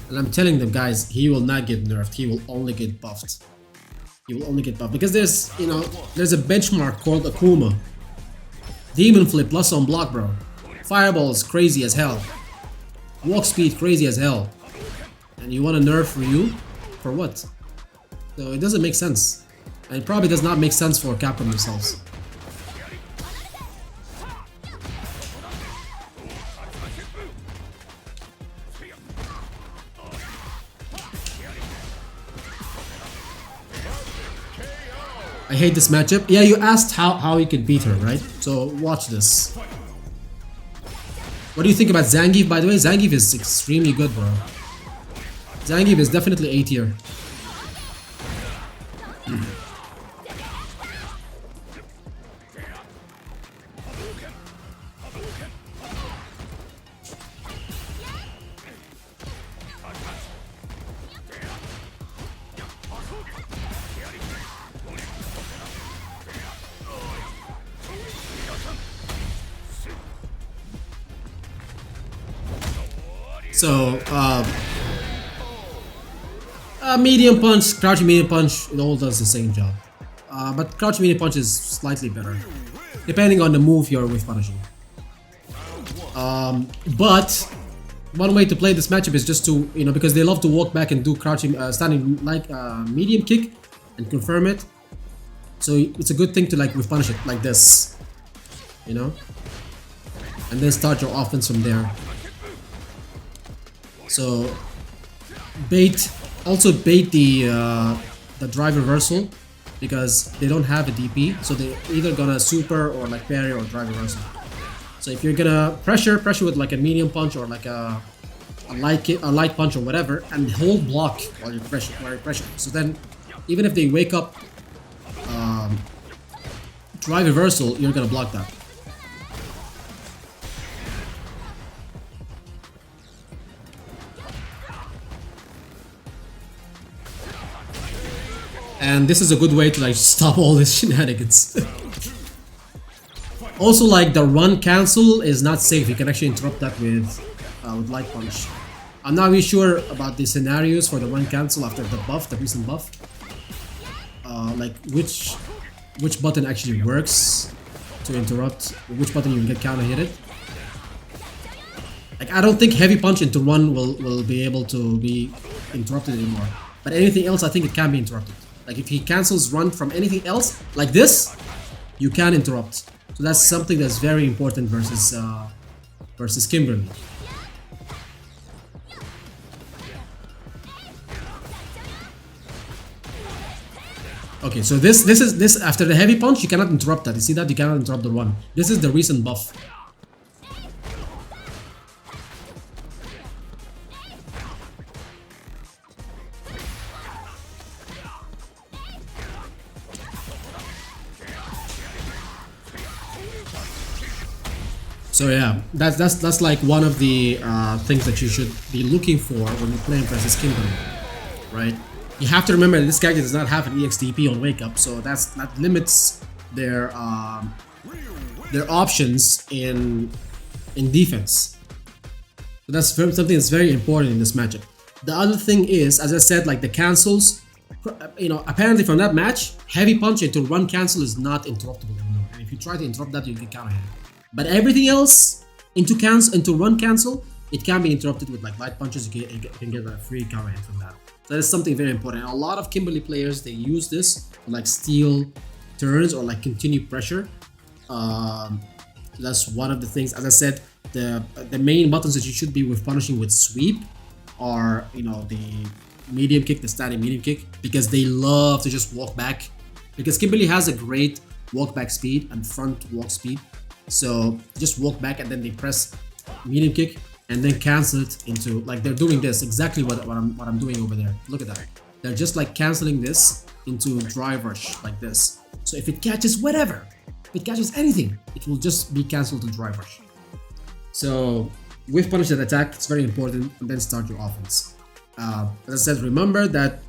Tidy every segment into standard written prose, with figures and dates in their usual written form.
And I'm telling them, guys, he will not get nerfed. He will only get buffed. He will only get buffed because there's, you know, there's a benchmark called Akuma. Demon flip plus on block, bro. Fireball is crazy as hell. Walk speed crazy as hell. And you want to nerf Ryu? For what? So it doesn't make sense. And it probably does not make sense for Capcom themselves. I hate this matchup. Yeah, you asked how he could beat her, right? So watch this. What do you think about Zangief, by the way? Zangief is extremely good, bro. Zangief is definitely A tier. So, medium punch, crouching medium punch, it all does the same job. But crouching medium punch is slightly better, depending on the move you're with punishing. But one way to play this matchup is just to, you know, because they love to walk back and do crouching, standing like medium kick and confirm it. So it's a good thing to like with punish it like this, you know, and then start your offense from there. So also bait the drive reversal because they don't have a DP, so they're either gonna super or like parry or drive reversal. So if you're gonna pressure with like a medium punch or like a light punch or whatever, and hold block while you're pressure. So then even if they wake up drive reversal, you're gonna block that. And this is a good way to like stop all this shenanigans. Also, like the run cancel is not safe. You can actually interrupt that with light punch. I'm not really sure about the scenarios for the run cancel after the buff, the recent buff. Like which button actually works to interrupt, which button you can get counter hit it. Like I don't think heavy punch into run will be able to be interrupted anymore. But anything else, I think it can be interrupted. Like if he cancels run from anything else, like this, you can interrupt. So that's something that's very important versus Kimberly. Okay, so this after the heavy punch, you cannot interrupt that. You see that? You cannot interrupt the run. This is the recent buff. So yeah, that's like one of the things that you should be looking for when you're playing versus Kimberly, right? You have to remember that this character does not have an EXDP on Wake Up, so that limits their options in defense. So that's something that's very important in this matchup. The other thing is, as I said, like the cancels, you know, apparently from that match, heavy punch into run cancel is not interruptible anymore. And if you try to interrupt that, you get counter hit. But everything else into run cancel, it can be interrupted with like light punches. You can get a free counter hit from that. So that is something very important. And a lot of Kimberly players, they use this to like steal turns or like continue pressure. So that's one of the things. As I said, the main buttons that you should be with punishing with sweep are, you know, the medium kick, the standing medium kick, because they love to just walk back. Because Kimberly has a great walk back speed and front walk speed. So just walk back and then they press medium kick and then cancel it into, like they're doing this exactly what I'm doing over there. Look at that. They're just like canceling this into drive rush like this. So if it catches whatever, if it catches anything, it will just be cancelled to drive rush. So with punish that attack, it's very important, and then start your offense. As I said, remember that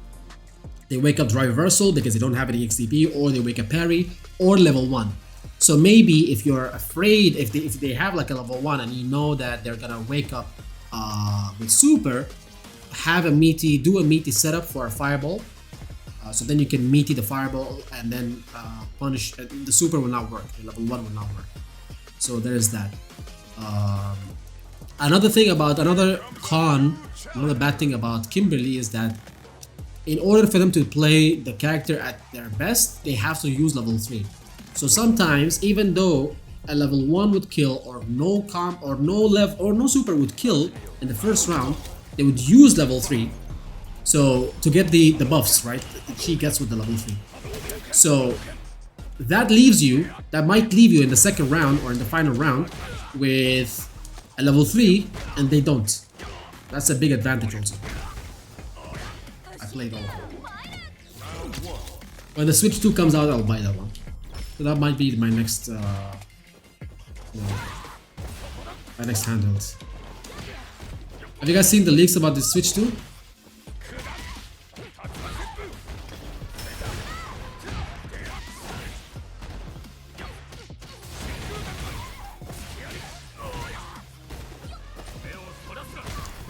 they wake up drive reversal because they don't have any XTP, or they wake up parry, or level 1. So maybe if you're afraid, if they have like a level 1 and you know that they're gonna wake up with super, have do a meaty setup for a fireball. So then you can meaty the fireball and then punish. The super will not work. The level 1 will not work. So there's that. Another bad thing about Kimberly is that in order for them to play the character at their best, they have to use level 3. So sometimes, even though a level 1 would kill, or no super would kill in the first round, they would use level 3. So to get the buffs, right, that she gets with the level 3. So that might leave you in the second round or in the final round with a level 3, and they don't. That's a big advantage also. I played all of them. When the Switch 2 comes out, I'll buy that one. So that might be my next my next handheld. Have you guys seen the leaks about the Switch 2?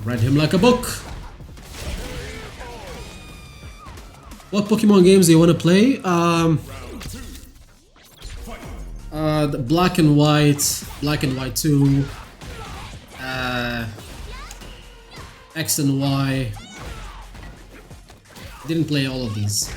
Read him like a book. What Pokemon games do you want to play? The Black and White 2, X and Y. Didn't play all of these.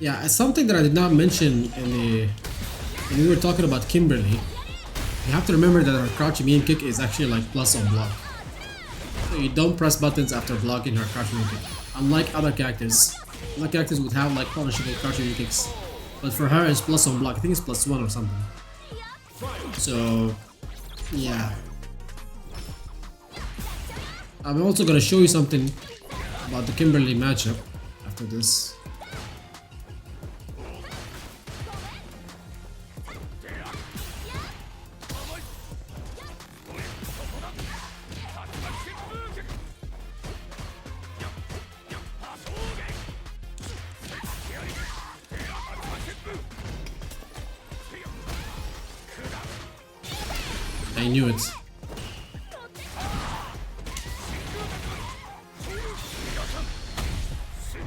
Yeah, it's something that I did not mention when we were talking about Kimberly. You have to remember that her crouch immune kick is actually like plus on block. So you don't press buttons after blocking her crouch immune kick. Unlike other characters. Other characters would have like punishable crouch immune kicks. But for her it's plus on block. I think it's plus 1 or something. So yeah. I'm also gonna show you something about the Kimberly matchup after this. I knew it.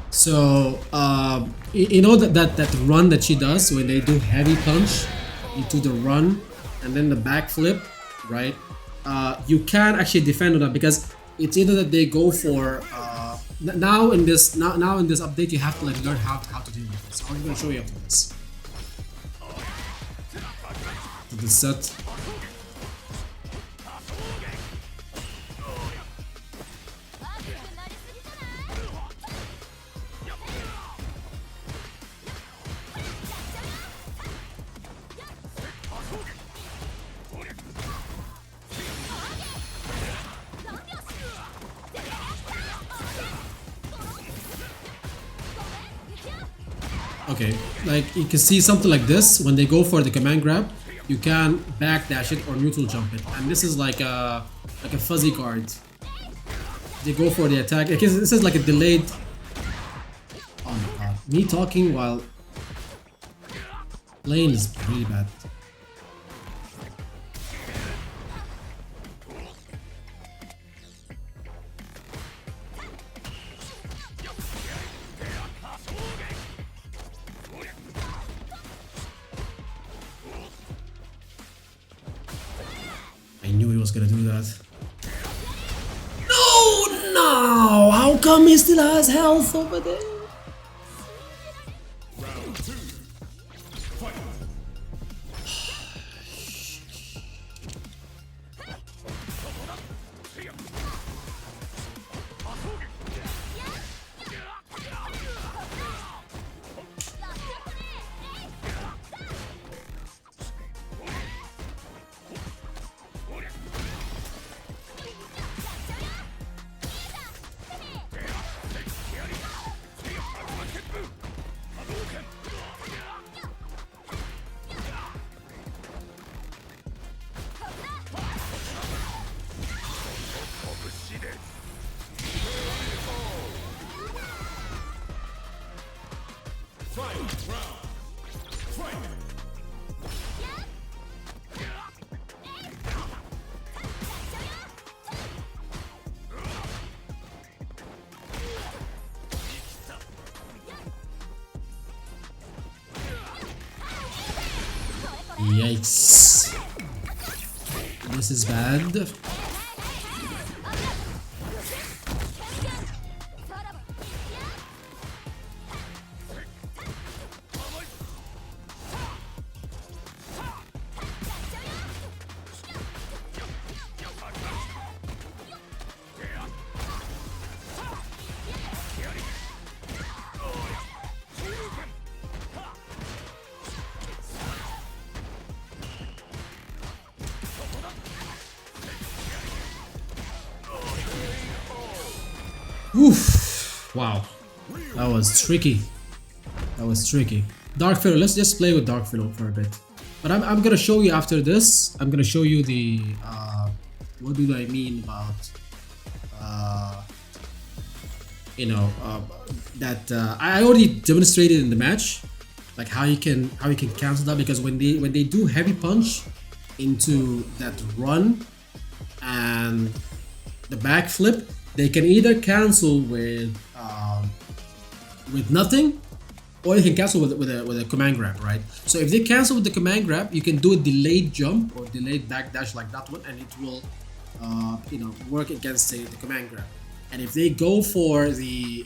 So you know that run that she does when they do heavy punch, you do the run and then the backflip, right? You can actually defend on that because it's either that they go for now in this update you have to like learn how to deal with this. I'm gonna show you after this. The set. Okay, like you can see something like this when they go for the command grab, you can backdash it or neutral jump it, and this is like a fuzzy card. They go for the attack. This is like a delayed. Oh my god, me talking while playing is really bad. I knew he was gonna do that. No! How come he still has health over there? Yikes. This is bad. Oof. Wow. That was tricky. That was tricky. Dark Fiddle. Let's just play with Dark Fiddle for a bit. But I'm gonna show you after this. I'm gonna show you the what do I mean about that I already demonstrated in the match, like how you can cancel that, because when they do heavy punch into that run and the backflip, they can either cancel with nothing, or they can cancel with a command grab, right? So if they cancel with the command grab, you can do a delayed jump or delayed backdash like that one, and it will work against the command grab. And if they go for the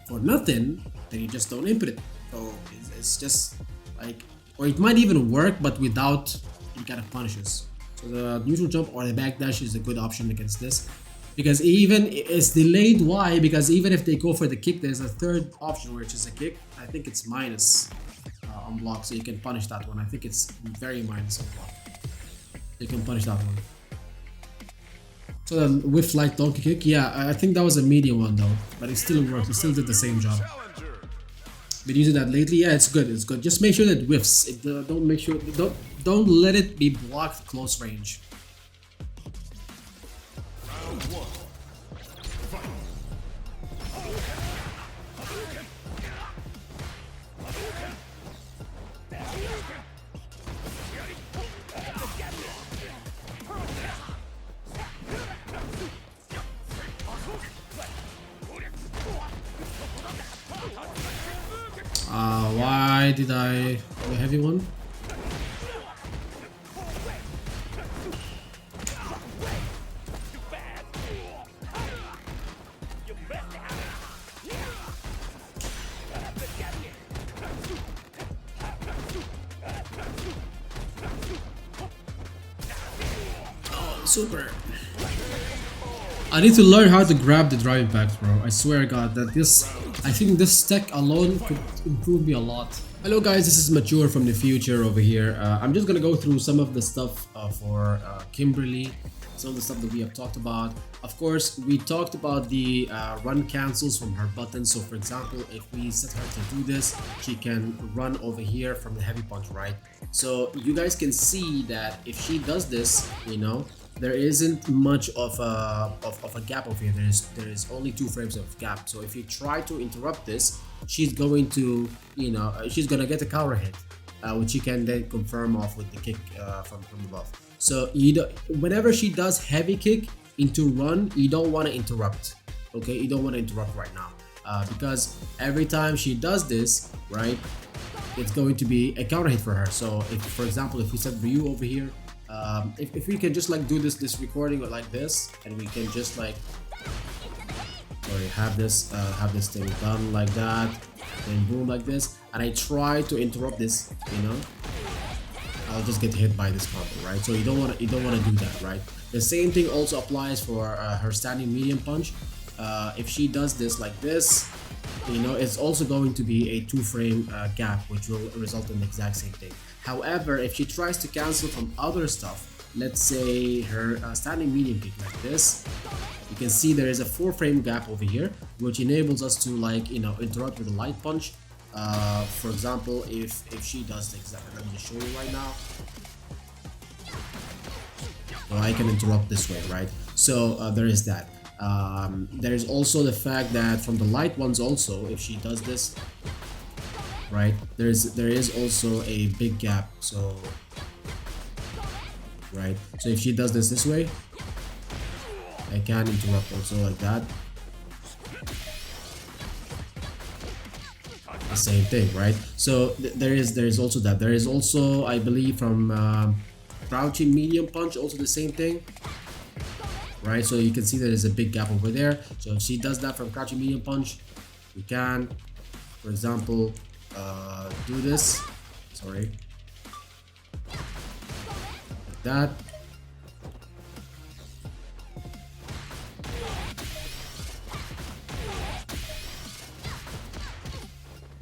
for nothing, then you just don't input it. So it's just like, or it might even work, but without any kind of punishes. So the neutral jump or the backdash is a good option against this, because even it's delayed. Why? Because even if they go for the kick, there's a third option which is a kick. I think it's minus on block, so you can punish that one. I think it's very minus on block. You can punish that one. So the whiff light donkey kick, yeah, I think that was a medium one though, but it still worked. It still did the same job. Been using that lately. Yeah, it's good. It's good. Just make sure that it whiffs. Don't let it be blocked close range. Why did I do a heavy one? Oh, super. I need to learn how to grab the driving packs, bro. I swear to God that I think this tech alone could improve me a lot. Hello guys, this is Mature from the future over here. I'm just gonna go through some of the stuff for Kimberly, some of the stuff that we have talked about. Of course, we talked about the run cancels from her button. So for example, if we set her to do this, she can run over here from the heavy punch, right? So you guys can see that if she does this, there isn't much of a gap over here. There is only 2 frames of gap. So if you try to interrupt this, she's going to she's gonna get a counter hit, which she can then confirm off with the kick from above. So whenever she does heavy kick into run, you don't want to interrupt. Okay, you don't want to interrupt right now, because every time she does this, right, it's going to be a counter hit for her. So if, for example, if we set Ryu over here, if we can just like do this recording like this, and we can just like have this thing done like that, then boom like this, and I try to interrupt this, I'll just get hit by this combo, right? So you don't want to do that, right? The same thing also applies for her standing medium punch. If she does this like this, it's also going to be a 2-frame gap, which will result in the exact same thing. However, if she tries to cancel from other stuff, let's say her standing medium kick like this, you can see there is a 4-frame gap over here, which enables us to interrupt with a light punch. For example, if she does the exact, let me just show you right now. So I can interrupt this way, right? So there is that. There is also the fact that from the light ones also, if she does this, right, there is also a big gap. So right, so if she does this way, I can interrupt also like that. the same thing, right? So there is also that. There is also, I believe, from crouching medium punch, also the same thing, right? So you can see there is a big gap over there. So if she does that from crouching medium punch, we can, for example, do this. Sorry, like that.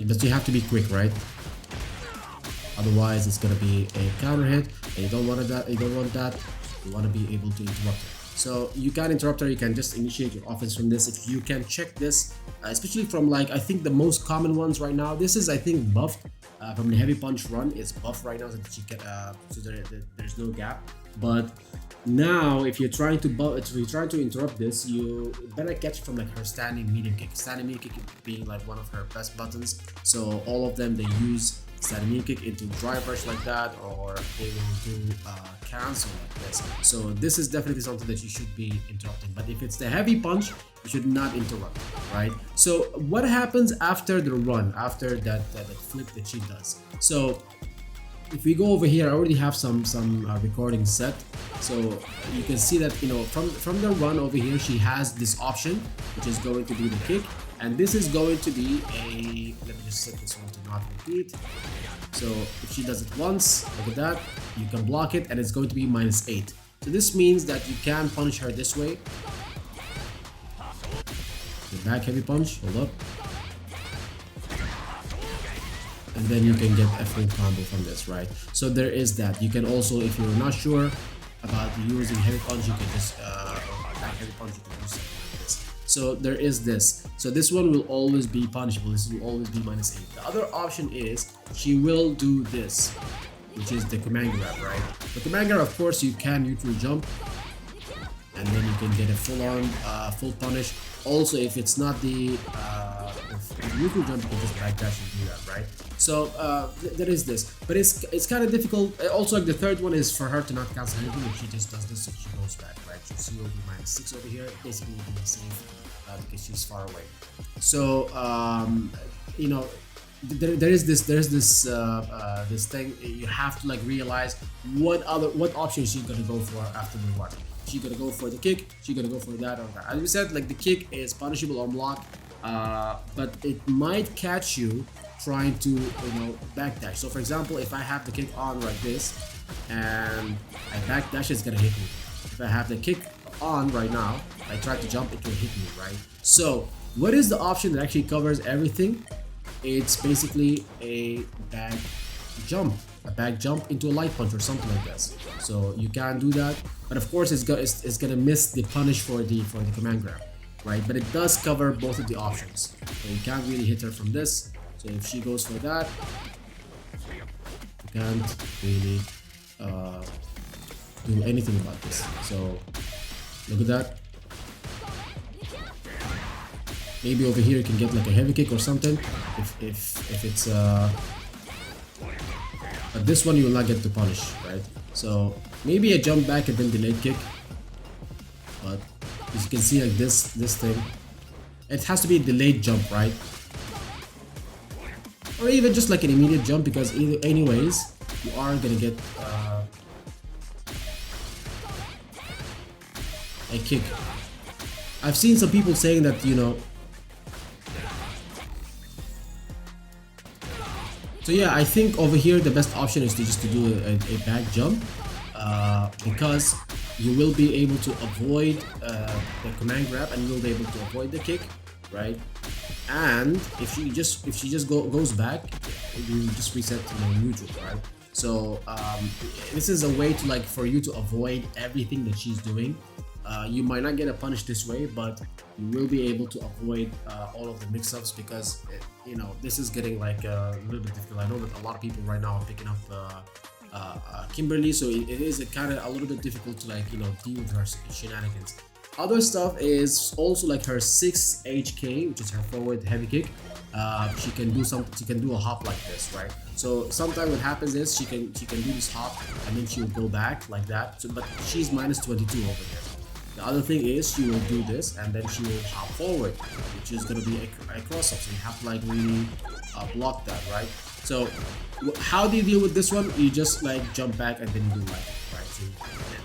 But you have to be quick, right? Otherwise, it's gonna be a counter hit, and you don't want that. You don't want that. You want to be able to interrupt her. So you can interrupt her. You can just initiate your offense from this. If you can check this, especially from like I think the most common ones right now. This is I think buffed from the heavy punch run. It's buffed right now so that you can so there's no gap. But now if you're trying to interrupt this, you better catch from like her standing medium kick. Standing medium kick being like one of her best buttons. So all of them they use standing medium kick into drive rush like that, or they will do cancel like this. So this is definitely something that you should be interrupting. But if it's the heavy punch, you should not interrupt, right? So what happens after the run, after that flip that she does? So if we go over here, I already have some recordings set, so you can see that from the run over here, she has this option, which is going to be the kick, and this is going to be a. Let me just set this one to not repeat. So if she does it once, look at that, you can block it, and it's going to be -8. So this means that you can punish her this way. The back heavy punch. Hold up. And then you can get a full combo from this, right? So there is that. You can also, if you're not sure about using heavy punch, you can just back heavy punch, you can do something like this. So there is this. So this one will always be punishable. This will always be -8. The other option is she will do this, which is the command grab, right? The command grab, of course, you can neutral jump, and then you can get a full punish. Also, if it's not the neutral jump, you can just backdash and do that, right? So there is this, but it's kind of difficult. Also, like the third one is for her to not cancel anything. If she just does this, so she goes back, right? So she will be -6 over here, basically being safe because she's far away. So there's this thing. You have to like realize what option she's gonna go for after the run. She gonna go for the kick, she gonna go for that or that. As we said, like the kick is punishable on block, but it might catch you trying to backdash. So for example, if I have the kick on like this and I backdash, it's gonna hit me. If I have the kick on right now, I try to jump, it will hit me, right? So what is the option that actually covers everything? It's basically a back jump into a light punch or something like this. So you can do that, but of course it's gonna miss the punish for the command grab, right? But it does cover both of the options. So you can't really hit her from this. So if she goes for that, you can't really do anything about this. So look at that. Maybe over here you can get like a heavy kick or something if it's but this one you will not get to punish, right? So maybe a jump back and then delayed kick, but as you can see, like this thing, it has to be a delayed jump, right? Or even just like an immediate jump, because anyways you are gonna get a kick. I've seen some people saying that so yeah, I think over here the best option is to do a back jump, because you will be able to avoid the command grab, and you will be able to avoid the kick, right? And if she just goes back, you just reset to neutral, right? So this is a way to for you to avoid everything that she's doing. You might not get a punish this way, but you will be able to avoid all of the mix-ups, because this is getting a little bit difficult. I know that a lot of people right now are picking up Kimberly, so it is a little bit difficult to deal with her shenanigans. Other stuff is also her 6HK, which is her forward heavy kick. She can do something. She can do a hop like this, right? So sometimes what happens is she can do this hop, and then she will go back like that. So, but she's -22 over here. The other thing is she will do this and then she will hop forward, which is gonna be a cross up. So you have to like really block that, right? So how do you deal with this one? You just like jump back and then you do like it, right? So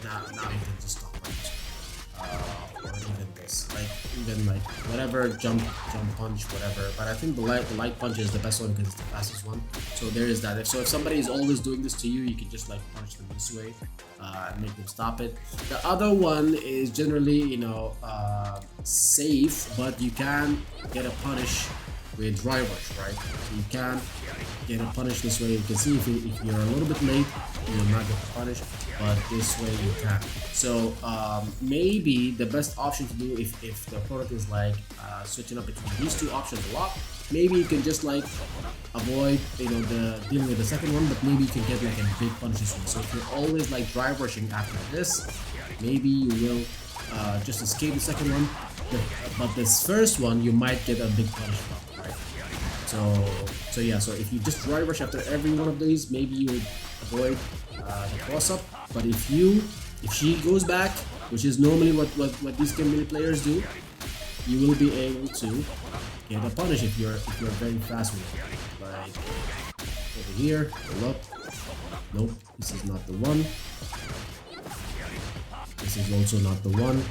now you can just stop like this. Or even this, like even like whatever jump punch, whatever. But I think the light punch is the best one because it's the fastest one. So there is that. So if somebody is always doing this to you, you can just like punch them this way and make them stop it. The other one is generally, you know, safe, but you can get a punish with dry rush, right? So you can get a punish this way. You can see if you're a little bit late, you will not get the punish, but this way you can. So maybe the best option to do if the opponent is like switching up between these two options a lot, maybe you can just like avoid, you know, the dealing with the second one, but maybe you can get like a big punish this one. So if you're always like dry rushing after this, maybe you will just escape the second one, but this first one you might get a big punish from, right? So yeah, so if you just dry rush after every one of these, maybe you would avoid the cross up. But if she goes back, which is normally what these Kimberly players do, you will be able to get a punish if you're very fast with it. Like over here, pull up. Nope, this is not the one. This is also not the one.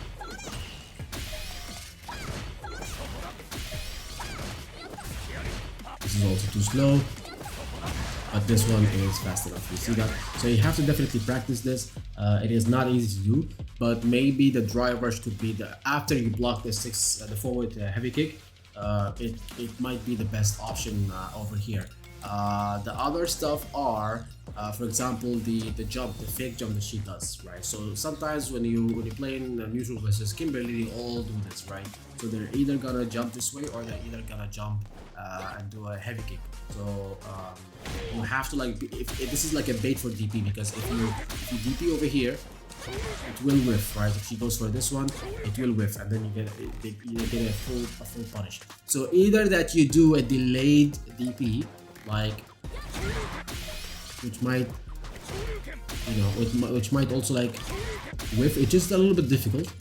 This is also too slow. But this one is fast enough. You see that? So you have to definitely practice this. It is not easy to do, but maybe the dry rush could be after you block the the forward heavy kick. It might be the best option over here. The other stuff are, for example, the fake jump that she does, right? So sometimes when you play in neutral versus Kimberly, they all do this, right? So they're either gonna jump this way or they're either gonna jump and do a heavy kick. So you have to like, if this is like a bait for DP, because if you DP over here, it will whiff, right? If she goes for this one, it will whiff, and then you get a full punish. So either that you do a delayed DP, like, which might, you know, which might also like whiff. It's just a little bit difficult,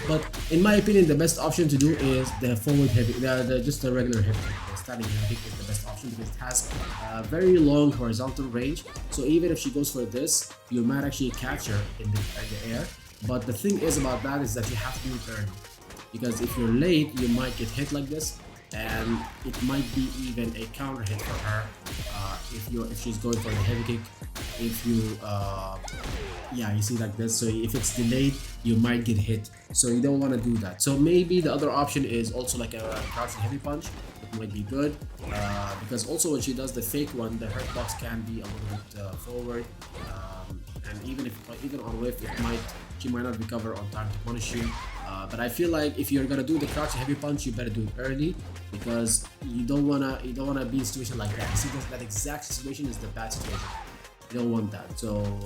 but in my opinion, the best option to do is the forward heavy, just the regular heavy kick. The standing heavy kick is the best option because it has a very long horizontal range. So even if she goes for this, you might actually catch her in the air. But the thing is about that is that you have to do it early, because if you're late, you might get hit like this, and it might be even a counter hit for her if she's going for the heavy kick. If you yeah, you see like this. So if it's delayed, you might get hit, so you don't want to do that. So maybe the other option is also like a crouching heavy punch. It might be good because also when she does the fake one, the hurt box can be a little bit forward, and even on whiff, she might not recover on time to punish you. But I feel like if you're gonna do the crouching heavy punch, you better do it early, because you don't wanna be in a situation like that. You see, that exact situation is the bad situation. You don't want that. So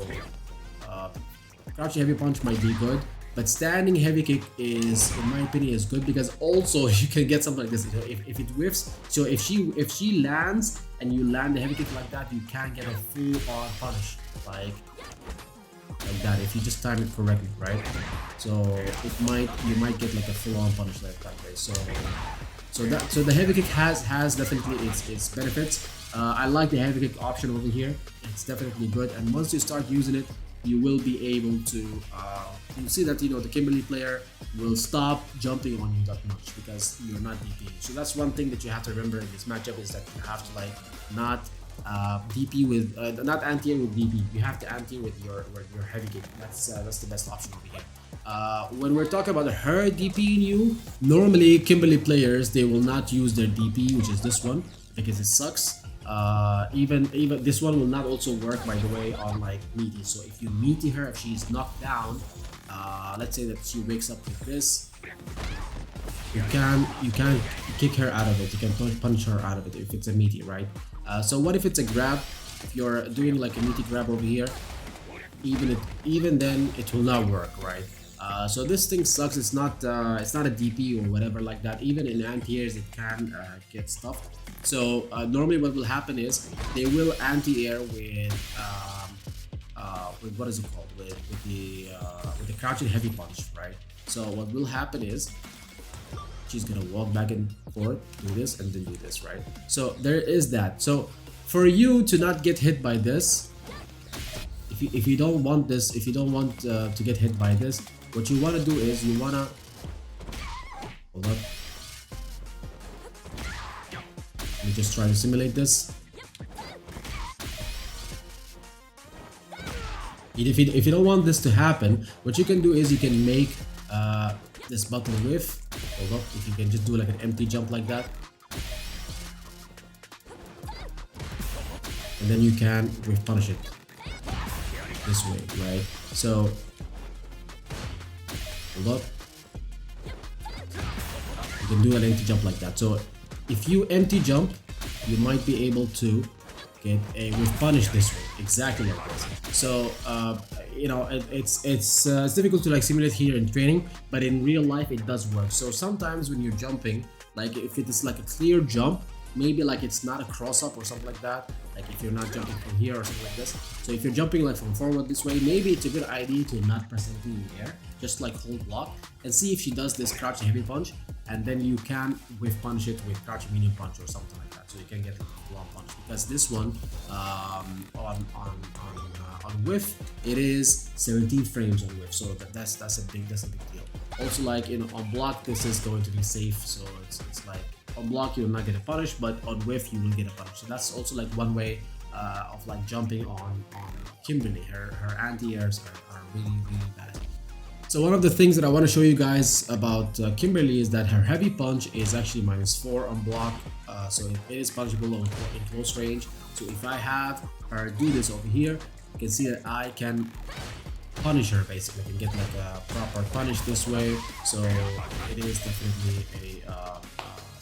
crouching heavy punch might be good, but standing heavy kick is, in my opinion, is good, because also you can get something like this. So if it whiffs, so if she lands and you land the heavy kick like that, you can get a full-on punish like that if you just time it correctly, right? So you might get like a full-on punish like that way. So the heavy kick has definitely its benefits. I like the heavy kick option over here. It's definitely good, and once you start using it, you will be able to you see that, you know, the Kimberly player will stop jumping on you that much because you're not DPing. So that's one thing that you have to remember in this matchup, is that you have to like not DP with not anti-air with DP. You have to anti with your heavy kick. That's the best option over here. When we're talking about her DPing you, normally Kimberly players, they will not use their DP, which is this one, because it sucks. Even this one will not also work, by the way, on like meaty. So if you meaty her, if she's knocked down, let's say that she wakes up with this, you can kick her out of it. You can punch her out of it if it's a meaty, right? So what if it's a grab? If you're doing like a meaty grab over here, even then it will not work, right? So this thing sucks. It's not a DP or whatever like that. Even in anti-airs, it can get stuffed. So normally what will happen is they will anti-air with what is it called, with the crouching heavy punch, right? So what will happen is she's gonna walk back and forth, do this, and then do this, right? So there is that. So for you to not get hit by this, if you don't want this, if you don't want to get hit by this, what you want to do is you want to hold up. Let me just try to simulate this. If you don't want this to happen, what you can do is you can make this button whiff. Hold up, if you can just do like an empty jump like that, and then you can whiff punish it this way, right? So hold up, you can do an empty jump like that. So if you empty jump, you might be able to get a whiff punish this way, exactly like this. So you know, it's difficult to like simulate here in training, but in real life it does work. So sometimes when you're jumping, like if it is like a clear jump, maybe like it's not a cross up or something like that, like if you're not jumping from here or something like this. So if you're jumping like from forward this way, maybe it's a good idea to not press anything in the air, just like hold block and see if she does this crouching heavy punch, and then you can whiff punish it with crouching medium punch or something like that, so you can get a long punch. Because this one on whiff, it is 17 frames on whiff, so that's a big deal. Also, like, you know, on block this is going to be safe, so it's like on block you'll not get a punish, but on whiff you will get a punish. So that's also like one way of like jumping on Kimberly. Her anti-airs are really bad. So one of the things that I want to show you guys about Kimberly is that her heavy punch is actually -4 on block, so it is punishable in close range. So if I have her do this over here, you can see that I can punish her basically, and get like a proper punish this way. So it is definitely a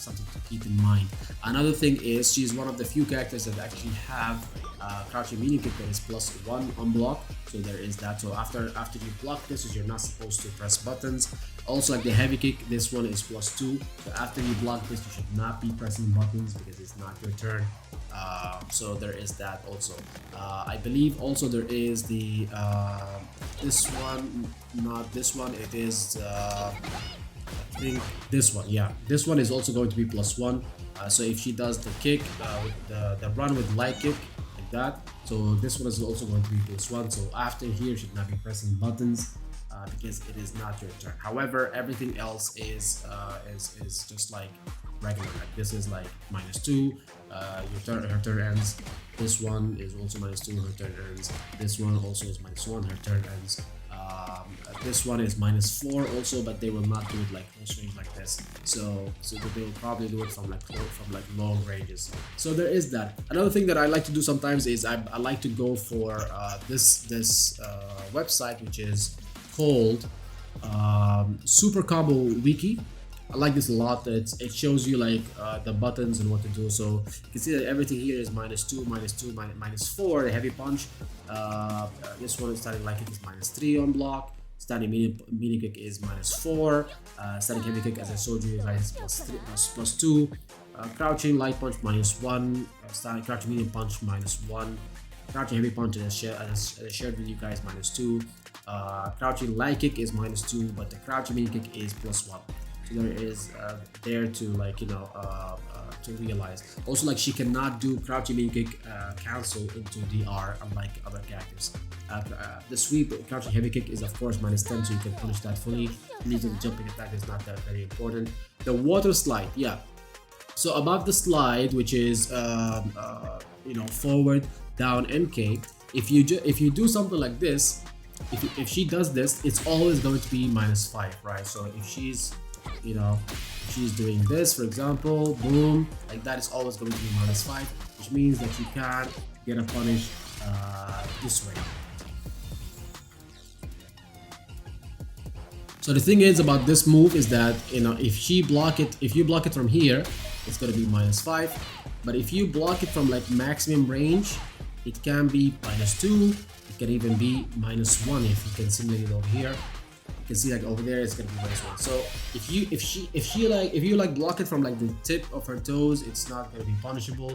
something to keep in mind. Another thing is she's one of the few characters that actually have crouching medium kick that is +1 on block. So there is that. So after you block this, you're not supposed to press buttons. Also, like the heavy kick, this one is +2. So after you block this, you should not be pressing buttons because it's not your turn. So there is that also. I believe also there is the this one, not this one. It is I think this one. Yeah, this one is also going to be +1. So if she does the kick, with the run with light kick like that, so this one is also going to be +1. So after here, you should not be pressing buttons because it is not your turn. However, everything else is just like regular. Like this is like -2. Her turn ends. This one is also -2. Her turn ends. This one also is -1. Her turn ends. This one is -4 also, but they will not do it like close range like this. So they will probably do it from like long ranges. So there is that. Another thing that I like to do sometimes is I like to go for this website, which is called Super Combo Wiki. I like this a lot. It shows you like the buttons and what to do. So you can see that everything here is -2, -2, -4. The heavy punch. This one is starting light kick is -3 on block. Standing medium kick is -4. Standing heavy kick, as I showed you, guys, is +2. Crouching light punch -1. Standing crouching medium punch -1. Crouching heavy punch, as I shared with you guys, -2. Crouching light kick is -2, but the crouching medium kick is +1. So there is there to like, you know, to realize. Also, like, she cannot do crouching medium kick cancel into DR unlike other characters. The sweep crouching heavy kick is of course -10, so you can punish that fully. Leaving the jumping attack is not that very important. The water slide, yeah. So above the slide, which is you know, forward, down, MK. If you do something like this, if she does this, it's always going to be -5, right? So if she's, you know, if she's doing this, for example, boom, like that, is always going to be -5, which means that you can get a punish this way. So the thing is about this move is that, you know, if you block it from here, it's going to be -5. But if you block it from like maximum range, it can be -2. It can even be -1 if you can simulate it over here. You can see like over there it's gonna be -1. So if you block it from like the tip of her toes, it's not gonna be punishable.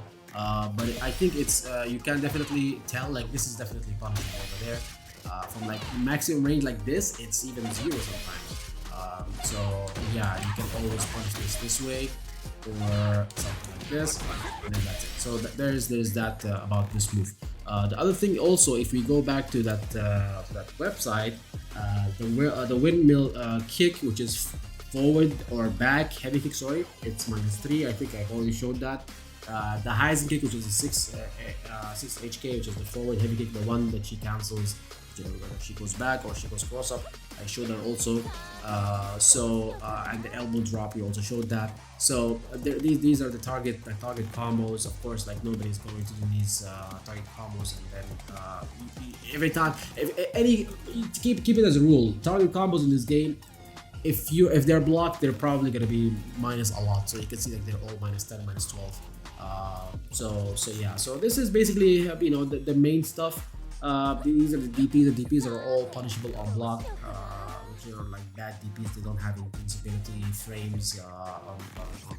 But I think it's you can definitely tell like this is definitely punishable over there. From like maximum range like this, it's even 0 sometimes. yeah, you can always punish this way or something like this, and then that's it. So there's that about this move. The other thing also, if we go back to that website, the windmill kick, which is forward or back heavy kick, sorry, it's -3. I think I've already showed that. The Heisen kick, which is a 6 HK, which is the forward heavy kick, the one that she cancels whether she goes back or she goes cross up. I showed that also. And the elbow drop, we also showed that. So these are the target combos. Of course, like nobody's going to do these target combos, and then every time, keep it as a rule. Target combos in this game, if they're blocked, they're probably gonna be minus a lot. So you can see like they're all -10, -12. So yeah. So this is basically the main stuff. These are the DPs. The DPs are all punishable on block, which are like bad DPs. They don't have invincibility frames on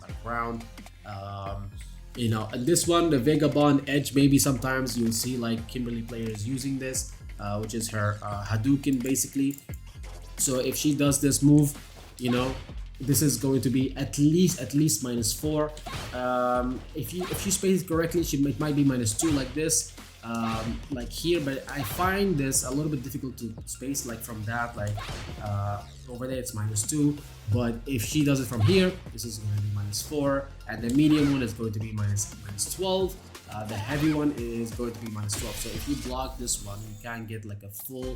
the ground. And this one, the Vagabond Edge, maybe sometimes you'll see like Kimberly players using this, which is her Hadouken basically. So if she does this move, this is going to be at least -4. If you space it correctly, it might be -2 like this. Like here, but I find this a little bit difficult to space, like from that, like over there it's -2, but if she does it from here, this is going to be -4, and the medium one is going to be -12. The heavy one is going to be -12. So if you block this one, you can get like a full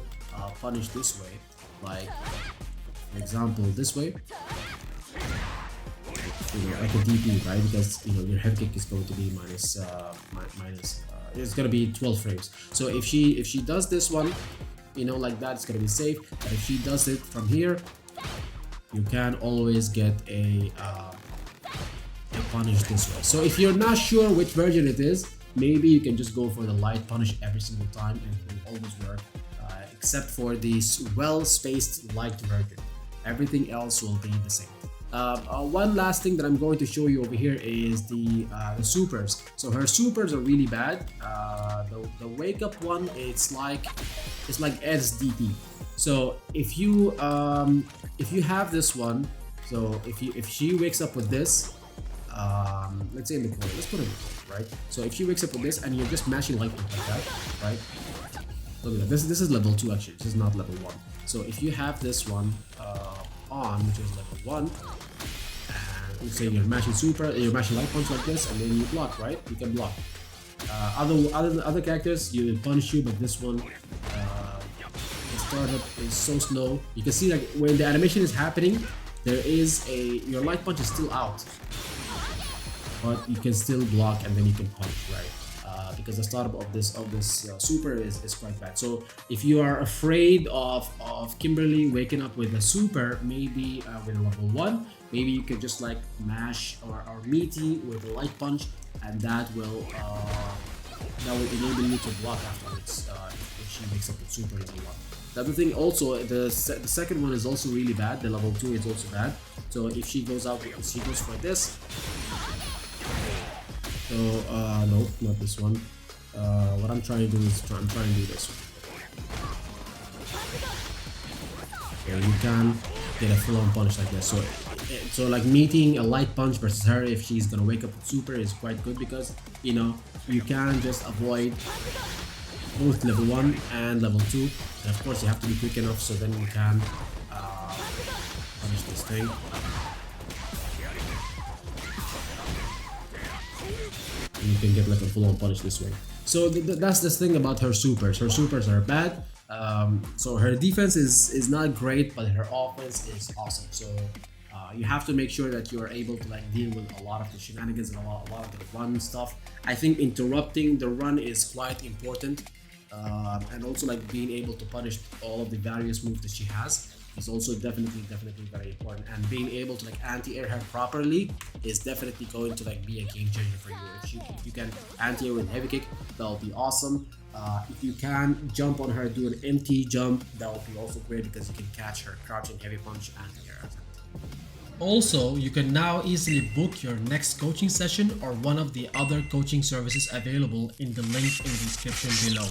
punish this way, like for example this way, like a DP, right? Because your head kick is going to be it's gonna be 12 frames. So if she does this one, like that, it's gonna be safe. But if she does it from here, you can always get a punish this way. So if you're not sure which version it is, maybe you can just go for the light punish every single time, and it will always work, except for the well-spaced light version. Everything else will be the same. One last thing that I'm going to show you over here is the supers. So her supers are really bad. The wake up one, it's like Ed's DP. So if you have this one, so if she wakes up with this, let's say in the corner, let's put it in the corner, right? So if she wakes up with this and you're just mashing like that, right? Look at that. This is level 2 actually. This is not level 1. So if you have this one on, which is level 1, and let's say you're mashing you're mashing light punch like this, and then you block, right? You can block. Other characters, you will punish you, but this one, the startup is so slow. You can see like when the animation is happening, your light punch is still out, but you can still block, and then you can punch, right? Because the startup of this super is quite bad. So if you are afraid of Kimberly waking up with a super, maybe with a level 1, maybe you could just like mash or meaty with a light punch, and that will enable you to block afterwards if she wakes up with super level 1. The other thing also, the second one is also really bad. The level 2 is also bad. So if she goes for this. So no, not this one. What I'm trying to do is I'm trying to do this one. Okay, you can get a full-on punch like this. So like meeting a light punch versus her, if she's gonna wake up with super, is quite good, because you can just avoid both level 1 and level 2, and of course you have to be quick enough, so then you can punish this thing. You can get like a full-on punish this way. So that's the thing about her supers. Her supers are bad. So her defense is not great, but her offense is awesome. So you have to make sure that you are able to like deal with a lot of the shenanigans and a lot of the run stuff. I think interrupting the run is quite important, and also like being able to punish all of the various moves that she has is also definitely very important, and being able to like anti-air her properly is definitely going to like be a game changer for you. If you can anti-air with heavy kick, that'll be awesome. If you can jump on her, do an empty jump, that will be also great, because you can catch her crouching heavy punch anti-air attempt. Also, you can now easily book your next coaching session or one of the other coaching services available in the link in the description below.